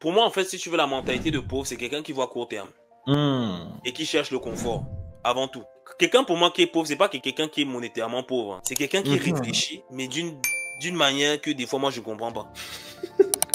pour moi, en fait, si tu veux la mentalité de pauvre, c'est quelqu'un qui voit à court terme et qui cherche le confort avant tout. Quelqu'un pour moi qui est pauvre, c'est pas quelqu'un qui est monétairement pauvre. C'est quelqu'un qui réfléchit, mais d'une manière que des fois, moi, je comprends pas.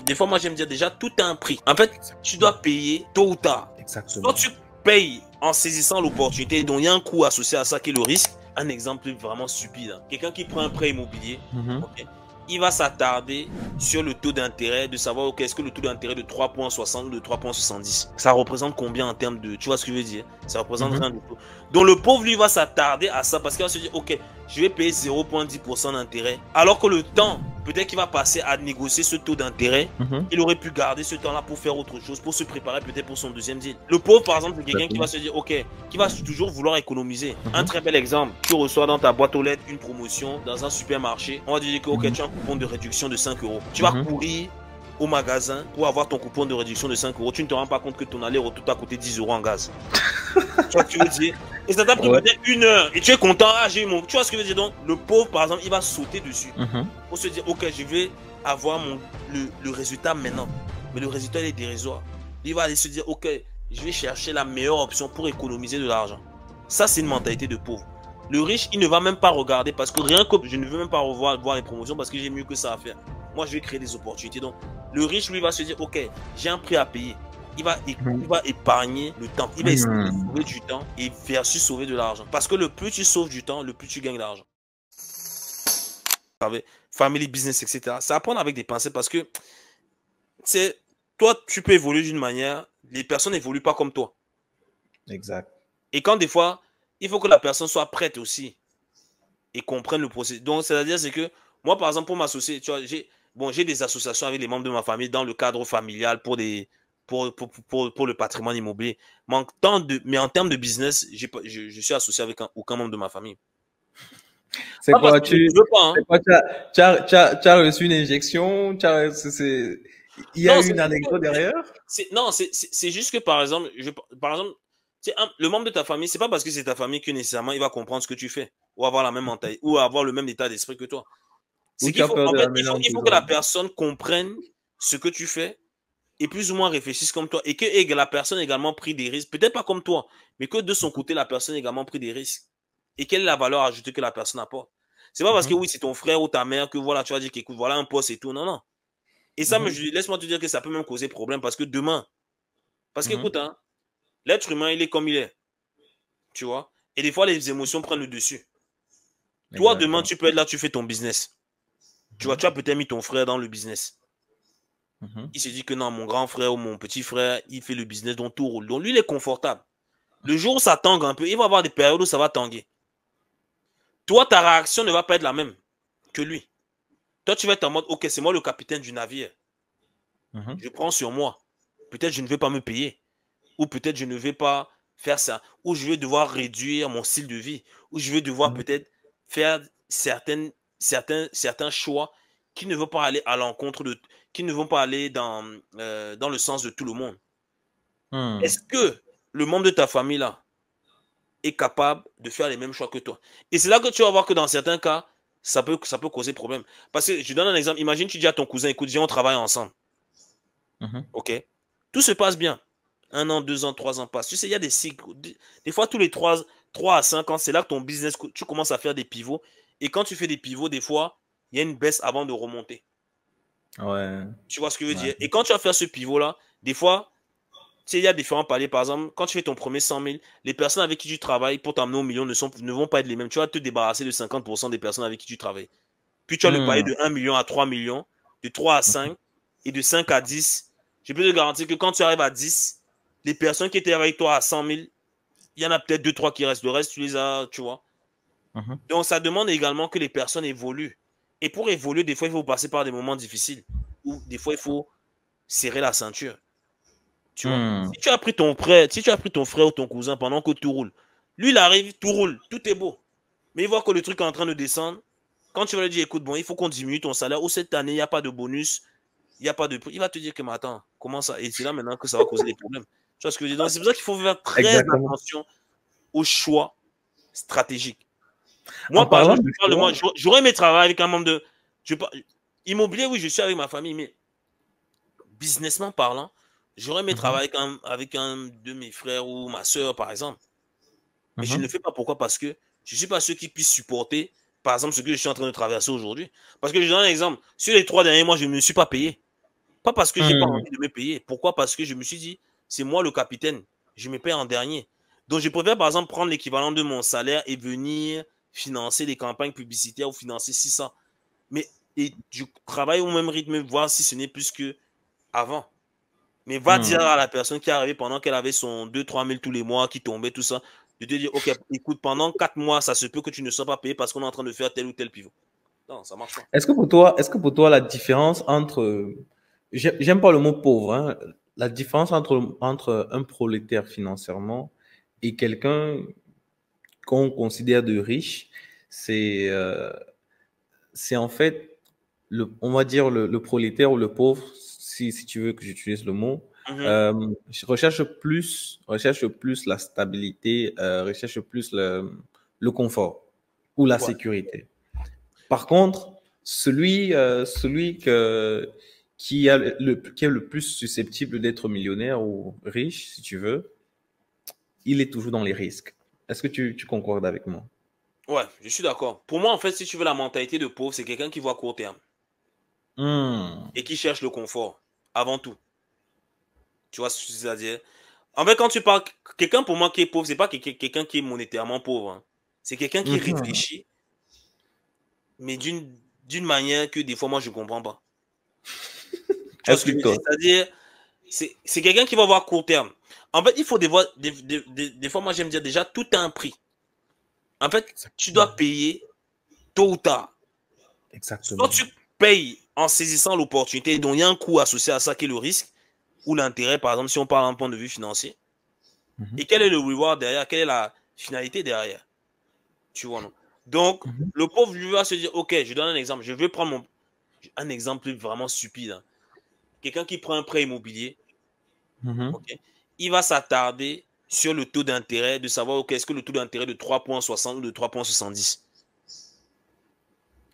Des fois, moi, j'aime dire déjà, tout a un prix. En fait, tu dois payer tôt ou tard. Exactement. Soit tu payes en saisissant l'opportunité, donc il y a un coût associé à ça qui est le risque. Un exemple vraiment stupide. Hein. Quelqu'un qui prend un prêt immobilier, okay, il va s'attarder sur le taux d'intérêt, de savoir okay, est-ce que le taux d'intérêt de 3,60 ou de 3,70, ça représente combien en termes de... Tu vois ce que je veux dire? Ça représente rien du tout. Donc le pauvre, lui, va s'attarder à ça parce qu'il va se dire, ok, je vais payer 0,10% d'intérêt. Alors que le temps, peut-être qu'il va passer à négocier ce taux d'intérêt, il aurait pu garder ce temps-là pour faire autre chose, pour se préparer peut-être pour son deuxième deal. Le pauvre, par exemple, c'est quelqu'un qui va se dire, ok, qui va toujours vouloir économiser. Un très bel exemple, tu reçois dans ta boîte aux lettres une promotion dans un supermarché. On va te dire que, ok, tu as un coupon de réduction de 5 euros. Tu vas courir au magasin pour avoir ton coupon de réduction de 5 euros. Tu ne te rends pas compte que ton aller-retour t'a coûté 10 euros en gaz. Tu vois ce que je veux dire? Et ça t'a pris peut-être 1 heure et tu es content, ah j'ai eu mon... Tu vois ce que je veux dire? Donc le pauvre par exemple il va sauter dessus pour se dire ok je vais avoir le résultat maintenant. Mais le résultat il est dérisoire. Il va aller se dire ok je vais chercher la meilleure option pour économiser de l'argent. Ça c'est une mentalité de pauvre. Le riche il ne va même pas regarder parce que rien que je ne veux même pas voir les promotions parce que j'ai mieux que ça à faire. Moi je vais créer des opportunités. Donc le riche lui va se dire ok j'ai un prix à payer. Il va épargner le temps. Il va essayer de sauver du temps et versus sauver de l'argent. Parce que le plus tu sauves du temps, le plus tu gagnes d'argent. Family business, etc. Ça apprend avec des pensées parce que toi, tu peux évoluer d'une manière, les personnes n'évoluent pas comme toi. Exact. Et quand des fois, il faut que la personne soit prête aussi et comprenne le processus. Donc, c'est-à-dire, c'est que moi, par exemple, pour m'associer, tu vois, j'ai des associations avec les membres de ma famille dans le cadre familial pour le patrimoine immobilier. Mais en termes de business, je suis associé avec aucun membre de ma famille. C'est quoi, tu as reçu une injection, il y a une anecdote derrière? Non, c'est juste que par exemple, le membre de ta famille, c'est pas parce que c'est ta famille que nécessairement il va comprendre ce que tu fais ou avoir la même mentalité ou avoir le même état d'esprit que toi. C'est qu'il faut, en fait, il faut que la personne comprenne ce que tu fais et plus ou moins réfléchisse comme toi et que la personne également pris des risques, peut-être pas comme toi, mais que de son côté, la personne également pris des risques. Et quelle est la valeur ajoutée que la personne apporte? C'est pas parce que oui, c'est ton frère ou ta mère que voilà, tu vas dire qu'écoute, voilà un poste et tout. Non, non. Et ça, laisse-moi te dire que ça peut même causer problème parce que demain, parce qu'écoute, hein, l'être humain, il est comme il est. Tu vois? Et des fois, les émotions prennent le dessus. Toi, demain, tu peux être là, tu fais ton business. Tu vois, tu as peut-être mis ton frère dans le business. Il se dit que non, mon grand frère ou mon petit frère, il fait le business dont tout roule. Donc lui, il est confortable. Le jour où ça tangue un peu, il va avoir des périodes où ça va tanguer. Toi, ta réaction ne va pas être la même que lui. Toi, tu vas être en mode, ok, c'est moi le capitaine du navire. Je prends sur moi. Peut-être je ne vais pas me payer. Ou peut-être je ne vais pas faire ça. Ou je vais devoir réduire mon style de vie. Ou je vais devoir peut-être faire certains choix qui ne vont pas aller à l'encontre de... qui ne vont pas aller dans le sens de tout le monde. Est-ce que le membre de ta famille là est capable de faire les mêmes choix que toi? Et c'est là que tu vas voir que dans certains cas, ça peut causer problème. Parce que je donne un exemple. Imagine tu dis à ton cousin, écoute, viens, on travaille ensemble. Ok? Tout se passe bien. 1 an, 2 ans, 3 ans passent. Tu sais, il y a des cycles. Des fois, tous les 3 à 5 ans, c'est là que ton business, tu commences à faire des pivots. Et quand tu fais des pivots, des fois, il y a une baisse avant de remonter. Ouais. Tu vois ce que je veux dire? Et quand tu vas faire ce pivot-là, des fois, tu sais, il y a différents paliers. Par exemple, quand tu fais ton premier 100 000, les personnes avec qui tu travailles pour t'amener au million ne vont pas être les mêmes. Tu vas te débarrasser de 50% des personnes avec qui tu travailles. Puis tu as le palier de 1 million à 3 millions, de 3 à 5 et de 5 à 10. Je peux te garantir que quand tu arrives à 10, les personnes qui étaient avec toi à 100 000, il y en a peut-être 2-3 qui restent. Le reste, tu les as, tu vois. Donc, ça demande également que les personnes évoluent. Et pour évoluer, des fois, il faut passer par des moments difficiles. Ou des fois, il faut serrer la ceinture. Tu vois. Si tu as pris ton frère ou ton cousin pendant que tout roule, lui, il arrive, tout roule, tout est beau. Mais il voit que le truc est en train de descendre. Quand tu vas lui dire, écoute, bon, il faut qu'on diminue ton salaire, ou cette année, il n'y a pas de bonus, il n'y a pas de prix. Il va te dire que, mais attends, comment ça? Et c'est là maintenant que ça va causer des problèmes. Tu vois ce que je veux dire? C'est pour ça qu'il faut faire très attention aux choix stratégiques. Moi, par exemple, j'aurais aimé travailler avec un membre de... Immobilier, oui, je suis avec ma famille, mais businessment parlant, j'aurais aimé travailler avec un de mes frères ou ma soeur, par exemple. Mais je ne le fais pas. Pourquoi? Parce que je ne suis pas ceux qui puissent supporter, par exemple, ce que je suis en train de traverser aujourd'hui. Parce que je donne un exemple. Sur les 3 derniers mois, je ne me suis pas payé. Pas parce que je n'ai pas envie de me payer. Pourquoi? Parce que je me suis dit, c'est moi le capitaine. Je me paye en dernier. Donc, je préfère, par exemple, prendre l'équivalent de mon salaire et venir financer des campagnes publicitaires ou financer 600. Mais et je travaille au même rythme, voir si ce n'est plus que avant. Mais va dire à la personne qui est arrivée pendant qu'elle avait son 2-3 000 tous les mois, qui tombait, tout ça, de te dire, OK, écoute, pendant 4 mois, ça se peut que tu ne sois pas payé parce qu'on est en train de faire tel ou tel pivot. Non, ça marche pas. Est-ce que pour toi, la différence entre, j'aime pas le mot pauvre, hein, la différence entre un prolétaire financièrement et quelqu'un qu'on considère de riche, c'est en fait, on va dire le prolétaire ou le pauvre, si tu veux que j'utilise le mot, recherche plus la stabilité, recherche plus le confort ou la sécurité. Par contre, celui qui est le plus susceptible d'être millionnaire ou riche, si tu veux, il est toujours dans les risques. Est-ce que tu concordes avec moi? Ouais, je suis d'accord. Pour moi, en fait, si tu veux la mentalité de pauvre, c'est quelqu'un qui voit à court terme et qui cherche le confort avant tout. Tu vois ce que je veux dire? En fait, quand tu parles, quelqu'un pour moi qui est pauvre, c'est pas quelqu'un qui est monétairement pauvre. Hein. C'est quelqu'un qui réfléchit, mais d'une manière que des fois, moi, je comprends pas. Tu vois ce que je veux dire? C'est-à-dire, c'est quelqu'un qui va voir court terme. En fait, il faut des fois, moi, j'aime dire déjà, tout a un prix. En fait, tu dois payer tôt ou tard. Exactement. Soit tu payes en saisissant l'opportunité, dont il y a un coût associé à ça qui est le risque ou l'intérêt, par exemple, si on parle d'un point de vue financier. Et quel est le reward derrière? Quelle est la finalité derrière? Tu vois, non? Donc, le pauvre, lui, va se dire, OK, je donne un exemple. Je vais prendre un exemple vraiment stupide. Hein. Quelqu'un qui prend un prêt immobilier, okay, il va s'attarder sur le taux d'intérêt, de savoir, OK, est-ce que le taux d'intérêt de 3,60 ou de 3,70,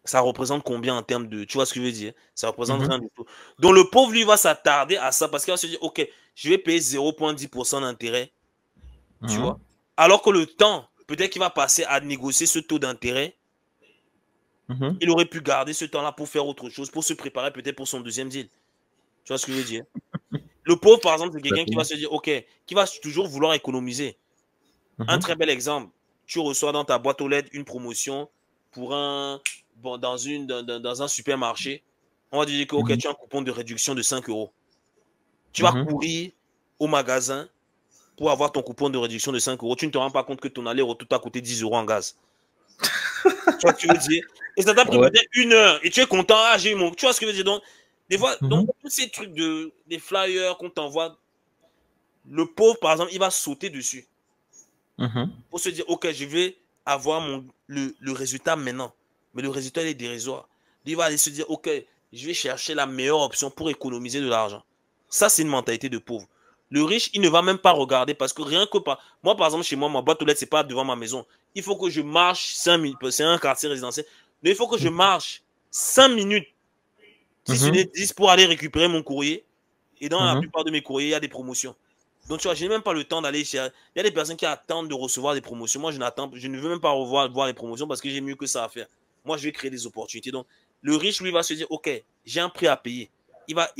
ça représente combien en termes de... Tu vois ce que je veux dire? Ça représente rien du tout. Donc, le pauvre, lui, va s'attarder à ça parce qu'il va se dire, OK, je vais payer 0,10% d'intérêt. Tu vois? Alors que le temps, peut-être qu'il va passer à négocier ce taux d'intérêt. Il aurait pu garder ce temps-là pour faire autre chose, pour se préparer peut-être pour son deuxième deal. Tu vois ce que je veux dire? Le pauvre, par exemple, c'est quelqu'un qui va se dire, OK, qui va toujours vouloir économiser. Un très bel exemple. Tu reçois dans ta boîte aux lettres une promotion pour dans un supermarché. On va te dire que OK, tu as un coupon de réduction de 5 €. Tu vas courir au magasin pour avoir ton coupon de réduction de 5 €. Tu ne te rends pas compte que ton aller-retour t'a coûté 10 € en gaz. Tu vois ce que je veux dire? Et ça t'a pris peut-être 1 heure et tu es content. Ah, j'ai eu mon. Tu vois ce que je veux dire? Donc, des fois, donc, tous ces trucs des flyers qu'on t'envoie, le pauvre, par exemple, il va sauter dessus. Pour se dire, OK, je vais avoir le résultat maintenant. Mais le résultat, il est dérisoire. Il va aller se dire, OK, je vais chercher la meilleure option pour économiser de l'argent. Ça, c'est une mentalité de pauvre. Le riche, il ne va même pas regarder parce que rien que par... Moi, par exemple, chez moi, ma boîte aux lettres, ce n'est pas devant ma maison. Il faut que je marche 5 minutes. C'est un quartier résidentiel. Mais il faut que je marche 5 minutes, si ce n'est 10, pour aller récupérer mon courrier. Et dans la plupart de mes courriers, il y a des promotions. Donc, tu vois, je n'ai même pas le temps d'aller chez... Il y a des personnes qui attendent de recevoir des promotions. Moi, je ne veux même pas voir les promotions parce que j'ai mieux que ça à faire. Moi, je vais créer des opportunités. Donc, le riche, lui, va se dire, OK, j'ai un prix à payer. Il va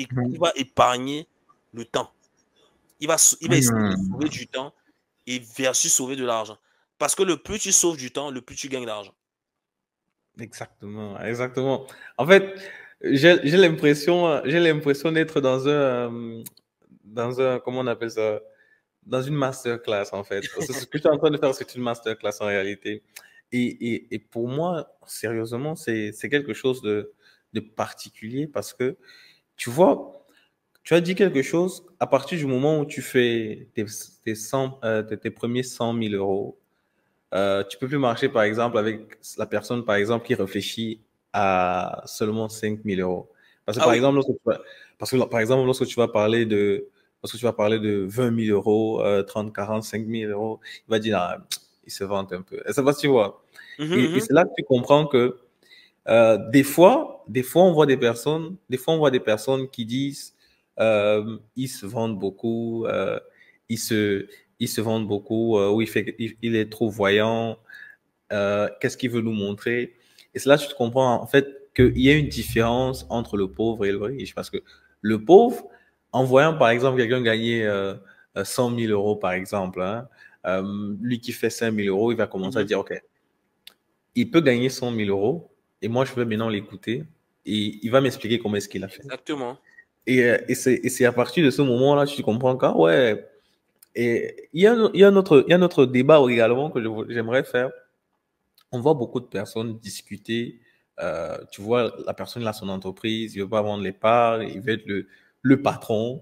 épargner le temps. Il va essayer de sauver du temps et versus sauver de l'argent. Parce que le plus tu sauves du temps, le plus tu gagnes d'argent. Exactement, exactement. En fait, j'ai l'impression d'être dans un, comment on appelle ça, dans une masterclass, en fait. Parce que ce que je suis en train de faire, c'est une masterclass en réalité. Et pour moi, sérieusement, c'est quelque chose de particulier parce que, tu vois, tu as dit quelque chose à partir du moment où tu fais tes premiers 100 000 euros. Tu peux plus marcher, par exemple, avec la personne, par exemple, qui réfléchit à seulement 5 000 euros. Parce que, par exemple, lorsque tu vas parler de 20 000 euros, 30, 40, 5 000 euros, il va dire, ah, il se vante un peu. Et ça va, tu vois. Et c'est là que tu comprends que, des fois, on voit des personnes qui disent, Ils se vendent beaucoup, ils se, ils se vendent beaucoup, où il est trop voyant, qu'est-ce qu'il veut nous montrer? Et c'est là que tu te comprends en fait qu'il y a une différence entre le pauvre et le riche. Parce que le pauvre, en voyant par exemple quelqu'un gagner 100 000 euros par exemple, hein, lui qui fait 5 000 euros, il va commencer à dire, OK, il peut gagner 100 000 euros et moi je vais maintenant l'écouter et il va m'expliquer comment est-ce qu'il a fait. Exactement. Et c'est à partir de ce moment-là que tu comprends que, ouais, et il y a un autre débat également que j'aimerais faire. On voit beaucoup de personnes discuter. Tu vois, la personne il a son entreprise, il veut pas vendre les parts, il veut être le patron.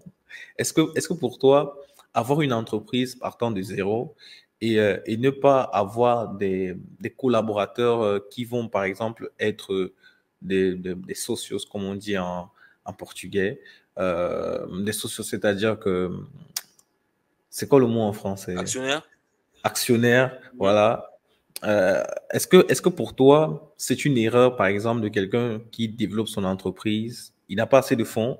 Est-ce que pour toi, avoir une entreprise partant de zéro et ne pas avoir des collaborateurs qui vont, par exemple, être des socios, comme on dit en portugais, des socios, c'est-à-dire que, c'est quoi le mot en français? Actionnaire. Actionnaire, Mhm. voilà. Est-ce que pour toi, c'est une erreur, par exemple, de quelqu'un qui développe son entreprise, il n'a pas assez de fonds,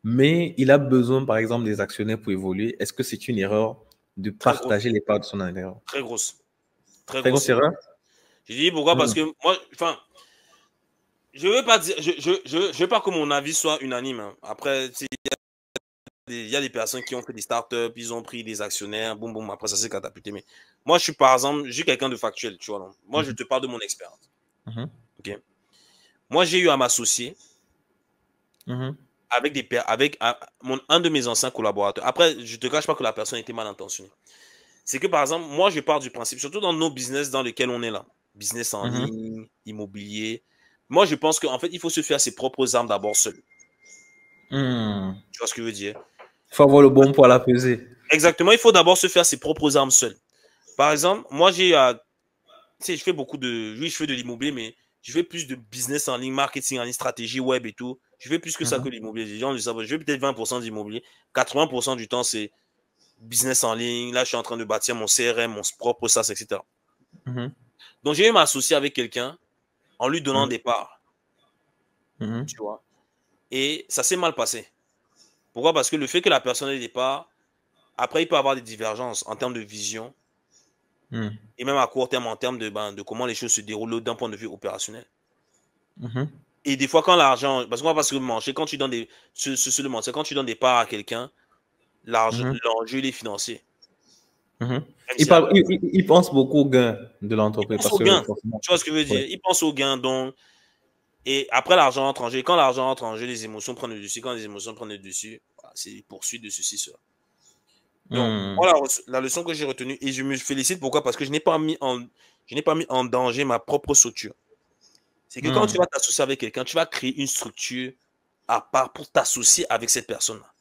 mais il a besoin, par exemple, des actionnaires pour évoluer. Est-ce que c'est une erreur de Très grosse. partager les parts de son intérieur? Très grosse. Très Très grosse grosse erreur. erreur? J'ai dit pourquoi? Parce Hmm. que moi, enfin, je veux pas dire, je veux pas que mon avis soit unanime, hein. Après, il y a des personnes qui ont fait des startups, ils ont pris des actionnaires, boum, boum, après ça s'est catapulté. Mais moi, je suis par exemple, je suis quelqu'un de factuel, tu vois. Donc. Moi, je Mhm. te parle de mon expérience. Mhm. Ok. Moi, j'ai eu à m'associer Mhm. avec un de mes anciens collaborateurs. Après, je te cache pas que la personne était mal intentionnée. C'est que par exemple, moi, je pars du principe, surtout dans nos business dans lesquels on est là, business en Mhm. ligne, immobilier. Moi, je pense qu'en fait, il faut se faire ses propres armes d'abord seul. Hmm. Tu vois ce que je veux dire? Il faut avoir le bon poids à peser. Exactement, il faut d'abord se faire ses propres armes seul. Par exemple, moi, tu sais, je fais beaucoup de, oui, je fais de l'immobilier, mais je fais plus de business en ligne, marketing en ligne, stratégie web et tout. Je fais plus que ça que Mhm. l'immobilier. Les gens le savent. Je fais peut-être 20% d'immobilier. 80% du temps, c'est business en ligne. Là, je suis en train de bâtir mon CRM, mon propre SaaS, etc. Mhm. Donc, j'ai eu m'associer avec quelqu'un en lui donnant Mhm. des parts, Mhm. tu vois. Et ça s'est mal passé. Pourquoi? Parce que le fait que la personne ait des parts, après, il peut y avoir des divergences en termes de vision Mhm. et même à court terme en termes de comment les choses se déroulent d'un point de vue opérationnel. Mhm. Et des fois, quand l'argent, parce qu'on va pas se mentir, quand tu donnes le mentir, quand tu donnes des parts à quelqu'un, Mhm. l'enjeu, il est financier. Mhm. Même si la personne, Il pense beaucoup au gain de il l'entreprise pense parce au que gain. forcément. Tu vois ce que je veux Ouais. dire? Il pense au gain, donc, et après, l'argent entre en jeu. Et quand l'argent entre en jeu, les émotions prennent le dessus. Quand les émotions prennent le dessus, voilà, c'est poursuite de ceci, cela. Donc, Hmm. voilà la leçon que j'ai retenue. Et je me félicite. Pourquoi? Parce que je n'ai pas mis en danger ma propre structure. C'est que quand tu Hmm. vas t'associer avec quelqu'un, tu vas créer une structure à part pour t'associer avec cette personne-là.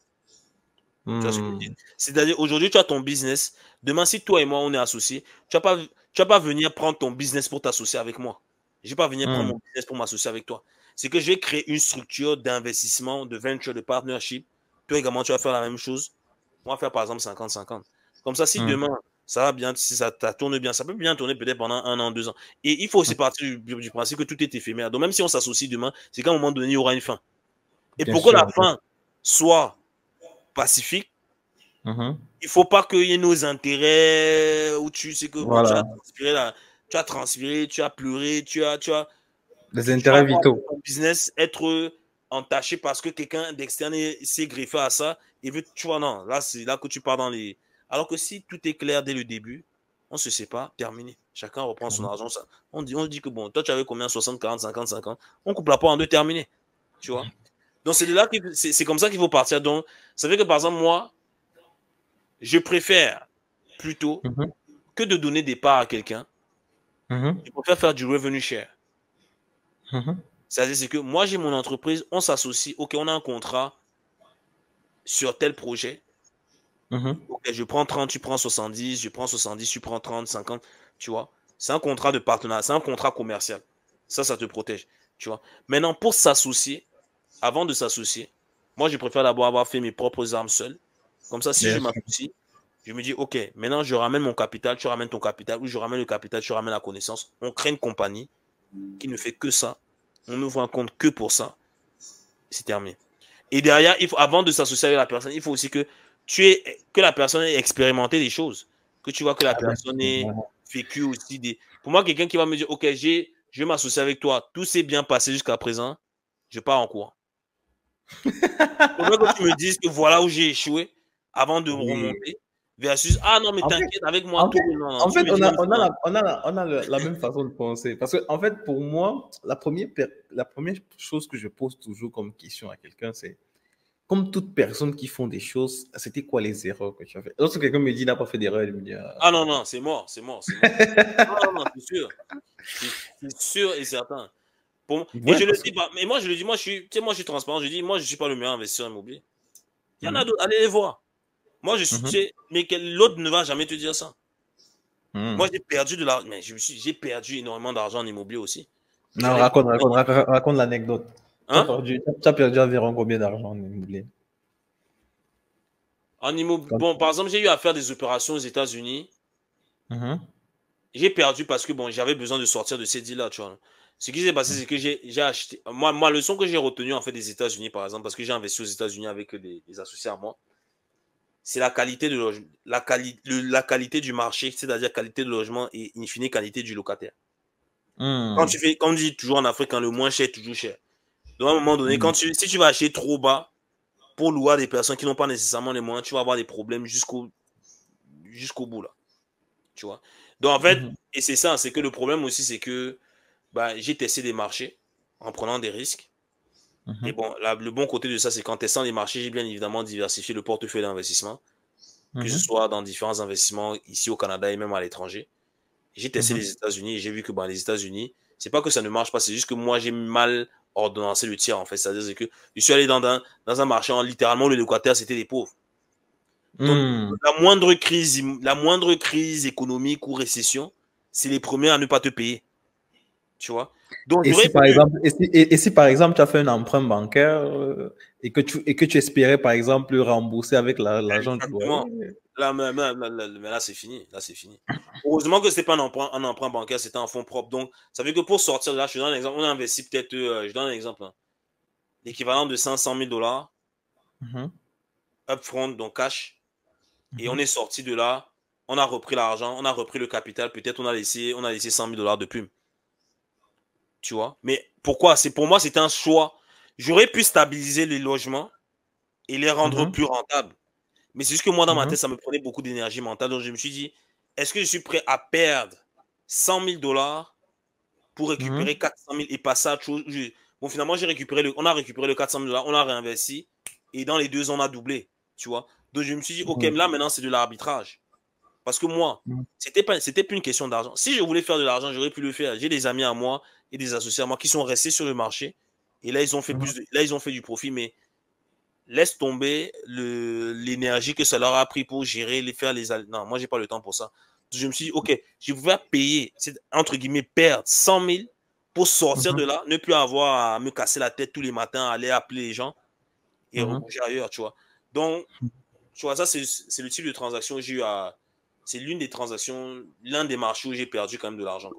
Tu vois ce que je veux dire? Hmm. C'est-à-dire, aujourd'hui, tu as ton business. Demain, si toi et moi, on est associés, tu vas pas venir prendre ton business pour t'associer avec moi. Je ne vais pas venir prendre Hmm. mon business pour m'associer avec toi. C'est que je vais créer une structure d'investissement, de venture, de partnership. Toi également, tu vas faire la même chose. On va faire par exemple 50-50. Comme ça, si Hmm. demain, ça va bien, si ça tourne bien, ça peut bien tourner peut-être pendant 1 an, 2 ans. Et il faut aussi partir du principe que tout est éphémère. Donc, même si on s'associe demain, c'est qu'à un moment donné, il y aura une fin. Et Bien pour que la sûr. fin soit pacifique, Mhm. il faut pas qu'il y ait nos intérêts où tu sais que bon, Voilà. tu as transpiré, tu as pleuré, Des tu vas intérêts voir vitaux. ton business être entaché parce que quelqu'un d'externe s'est greffé à ça et veut, tu vois, non, là, c'est là que tu pars dans les. Alors que si tout est clair dès le début, on se sépare, terminé. Chacun reprend son Mhm. argent. Ça. On dit que bon, toi, tu avais combien? 60, 40, 50, 50. On coupe la part en deux, terminé. Tu vois? Donc, c'est comme ça qu'il faut partir. Donc, ça fait que par exemple, moi, je préfère plutôt Mhm. que de donner des parts à quelqu'un, Mhm. je préfère faire du revenu share. Mhm. C'est-à-dire c'est que moi, j'ai mon entreprise, on s'associe, ok, on a un contrat sur tel projet. Mhm. Ok, je prends 30, tu prends 70, je prends 70, tu prends 30, 50, tu vois. C'est un contrat de partenariat, c'est un contrat commercial. Ça te protège, tu vois. Maintenant, pour s'associer, avant de s'associer, moi, je préfère d'abord avoir fait mes propres armes seul. Comme ça, si je Bien sûr. m'associe, je me dis, ok, maintenant, je ramène mon capital, tu ramènes ton capital, ou je ramène le capital, tu ramènes la connaissance. On crée une compagnie qui ne fait que ça. On ouvre un compte que pour ça. C'est terminé. Et derrière, avant de s'associer avec la personne, il faut aussi que la personne ait expérimenté des choses. Que tu vois que la personne ait vécu aussi des. Pour moi, quelqu'un qui va me dire, OK, je vais m'associer avec toi, tout s'est bien passé jusqu'à présent, je pars en cours. Il faudrait que tu me dises que voilà où j'ai échoué avant de me Oui. remonter. Versus, ah non, mais t'inquiète, avec moi, En tout. fait, Non, non, en tu fait, me dis même ça. on a la même façon de penser. Parce que, en fait, pour moi, la première chose que je pose toujours comme question à quelqu'un, c'est comme toute personne qui font des choses, c'était quoi les erreurs que tu as fait? Lorsque quelqu'un me dit, il n'a pas fait d'erreur, il me dit, Ah non, non, c'est mort, c'est mort, c'est mort. Non, non, non, c'est sûr. C'est sûr et certain. Et ouais, je le parce que. dis pas, mais moi je le dis, moi je suis transparent, je dis, moi je suis pas le meilleur investisseur immobilier. Il y en a Mhm, d'autres, allez les voir. Moi je suis, mhm, mais l'autre ne va jamais te dire ça. Moi mhm. j'ai perdu de l'argent, mais j'ai perdu énormément d'argent en immobilier aussi. Non, J'en ai gagné. raconte l'anecdote. Hein? Tu as perdu environ combien d'argent en immobilier? En immobilier, bon, par exemple, j'ai eu à faire des opérations aux États-Unis. Mhm, J'ai perdu parce que bon, j'avais besoin de sortir de ces deals-là, tu vois. Ce qui s'est passé, c'est que j'ai acheté. Moi, la leçon que j'ai retenue en fait des États-Unis, par exemple, parce que j'ai investi aux États-Unis avec des associés à moi, c'est la qualité de la qualité du marché, c'est-à-dire qualité de logement et in fine qualité du locataire. mhm, Comme on dit toujours en Afrique, quand le moins cher est toujours cher. Donc à un moment donné, mhm, si tu vas acheter trop bas pour louer à des personnes qui n'ont pas nécessairement les moyens, tu vas avoir des problèmes jusqu'au bout là, tu vois. Donc en fait, mhm, et c'est ça, c'est que le problème aussi, c'est que bah, j'ai testé des marchés en prenant des risques. Et mhm, bon, le bon côté de ça, c'est qu'en testant les marchés, j'ai bien évidemment diversifié le portefeuille d'investissement, que ce mhm, soit dans différents investissements ici au Canada et même à l'étranger. J'ai testé mhm. les États-Unis et j'ai vu que bah, les États-Unis, c'est pas que ça ne marche pas, c'est juste que moi, j'ai mal ordonnancé le tir, en fait. C'est-à-dire que je suis allé dans un marché, littéralement, le locataire, c'était des pauvres. Donc, Mhm. la moindre crise économique ou récession, c'est les premiers à ne pas te payer. Tu vois? Donc, Et j'aurais si par voulu. exemple, et si par exemple tu as fait un emprunt bancaire et que tu espérais par exemple le rembourser avec l'argent du Exactement. loyer. Mais là, c'est fini. Là, c'est fini. Heureusement que ce n'est pas un emprunt bancaire, c'était un fonds propre. Donc, ça veut dire que pour sortir de là, je te donne un exemple. On a investi peut-être, je donne un exemple, hein, l'équivalent de 500 000 dollars Mhm, upfront, donc cash. Et on mhm, est sorti de là. On a repris l'argent, on a repris le capital. Peut-être on a laissé 100 000 dollars de plume. Tu vois? Mais pourquoi? Pour moi, c'était un choix. J'aurais pu stabiliser les logements et les rendre mhm, plus rentables. Mais c'est juste que moi, dans ma mhm, tête, ça me prenait beaucoup d'énergie mentale. Donc, je me suis dit, est-ce que je suis prêt à perdre 100 000 dollars pour mhm, récupérer 400 000 et passer à autre chose? Bon, finalement, on a récupéré le 400 000 dollars, on a réinvesti et dans les 2 ans, on a doublé. Tu vois? Donc, je me suis dit, OK, mhm, là, maintenant, c'est de l'arbitrage. Parce que moi, mhm, c'était plus une question d'argent. Si je voulais faire de l'argent, j'aurais pu le faire. J'ai des amis à moi et des associés à moi qui sont restés sur le marché et là, mhm, là, ils ont fait du profit, mais laisse tomber l'énergie que ça leur a pris pour gérer, faire les. Non, moi, j'ai pas le temps pour ça. Je me suis dit, OK, je vais payer, entre guillemets, perdre 100 000 pour sortir de mhm, là, ne plus avoir à me casser la tête tous les matins, aller appeler les gens et mhm. rebouger ailleurs, tu vois. Donc, tu vois, ça, c'est le type de transaction que j'ai eu à. C'est l'une des transactions, l'un des marchés où j'ai perdu quand même de l'argent.